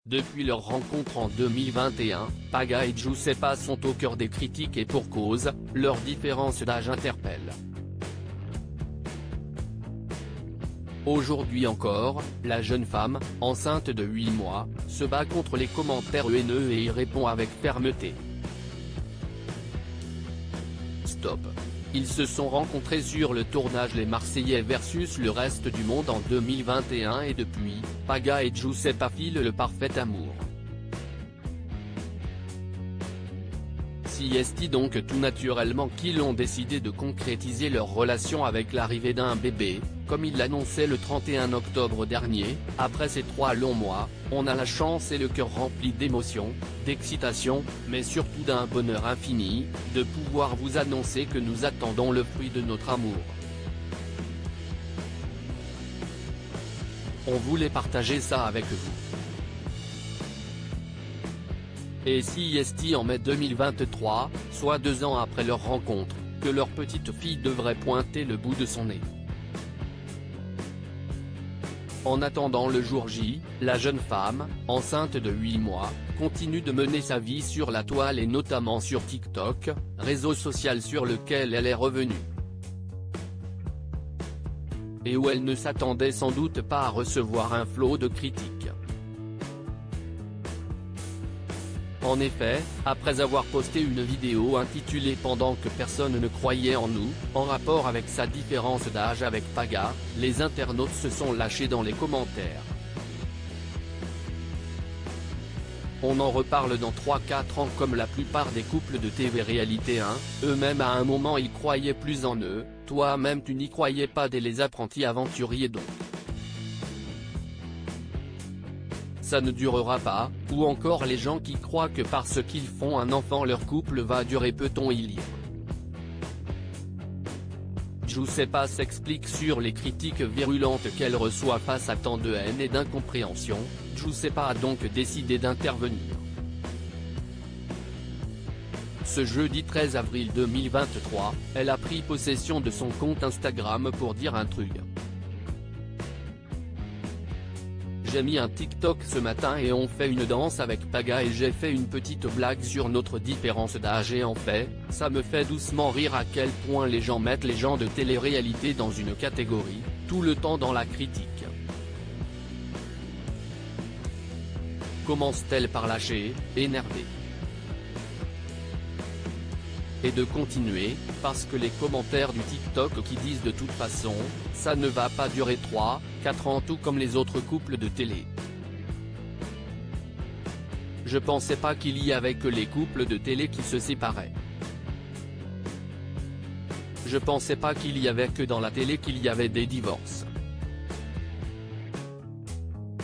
Depuis leur rencontre en 2021, Paga et Giuseppa sont au cœur des critiques et pour cause, leur différence d'âge interpelle. Aujourd'hui encore, la jeune femme, enceinte de 8 mois, se bat contre les commentaires haineux et y répond avec fermeté. Stop. Ils se sont rencontrés sur le tournage Les Marseillais vs le reste du monde en 2021 et depuis, Paga et Giuseppa filent le parfait amour. Si est donc tout naturellement qu'ils ont décidé de concrétiser leur relation avec l'arrivée d'un bébé, comme ils l'annonçaient le 31 octobre dernier, après ces 3 longs mois, on a la chance et le cœur rempli d'émotions, d'excitation, mais surtout d'un bonheur infini, de pouvoir vous annoncer que nous attendons le fruit de notre amour. On voulait partager ça avec vous. Et si est en mai 2023, soit 2 ans après leur rencontre, que leur petite fille devrait pointer le bout de son nez. En attendant le jour J, la jeune femme, enceinte de 8 mois, continue de mener sa vie sur la toile et notamment sur TikTok, réseau social sur lequel elle est revenue. Et où elle ne s'attendait sans doute pas à recevoir un flot de critiques. En effet, après avoir posté une vidéo intitulée « Pendant que personne ne croyait en nous », en rapport avec sa différence d'âge avec Paga, les internautes se sont lâchés dans les commentaires. On en reparle dans 3-4 ans comme la plupart des couples de TV Réalité 1, eux-mêmes à un moment ils croyaient plus en eux, toi-même tu n'y croyais pas dès les apprentis aventuriers donc. Ça ne durera pas, ou encore les gens qui croient que parce qu'ils font un enfant leur couple va durer peut-on y lire. Giuseppa s'explique sur les critiques virulentes qu'elle reçoit face à tant de haine et d'incompréhension, Giuseppa a donc décidé d'intervenir. Ce jeudi 13 avril 2023, elle a pris possession de son compte Instagram pour dire un truc. J'ai mis un TikTok ce matin et on fait une danse avec Paga et j'ai fait une petite blague sur notre différence d'âge et en fait, ça me fait doucement rire à quel point les gens mettent les gens de télé-réalité dans une catégorie, tout le temps dans la critique. Commence-t-elle par lâcher, énervée. Et de continuer, parce que les commentaires du TikTok qui disent de toute façon, ça ne va pas durer 3-4 ans tout comme les autres couples de télé. Je pensais pas qu'il y avait que les couples de télé qui se séparaient. Je pensais pas qu'il y avait que dans la télé qu'il y avait des divorces.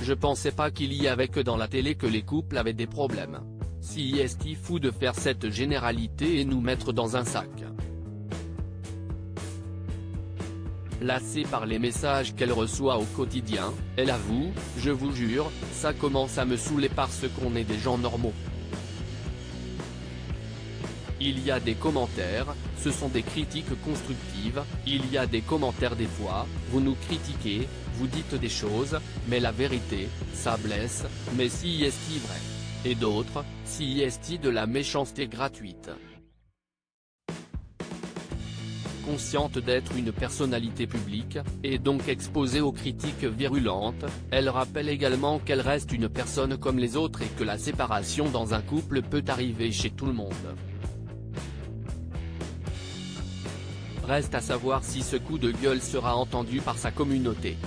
Je pensais pas qu'il y avait que dans la télé que les couples avaient des problèmes. Si est fou de faire cette généralité et nous mettre dans un sac. Lassée par les messages qu'elle reçoit au quotidien, elle avoue, je vous jure, ça commence à me saouler parce qu'on est des gens normaux. Il y a des commentaires, ce sont des critiques constructives, il y a des commentaires des fois, vous nous critiquez, vous dites des choses, mais la vérité, ça blesse, mais si est vrai. Et d'autres, si est de la méchanceté gratuite. Consciente d'être une personnalité publique, et donc exposée aux critiques virulentes, elle rappelle également qu'elle reste une personne comme les autres et que la séparation dans un couple peut arriver chez tout le monde. Reste à savoir si ce coup de gueule sera entendu par sa communauté.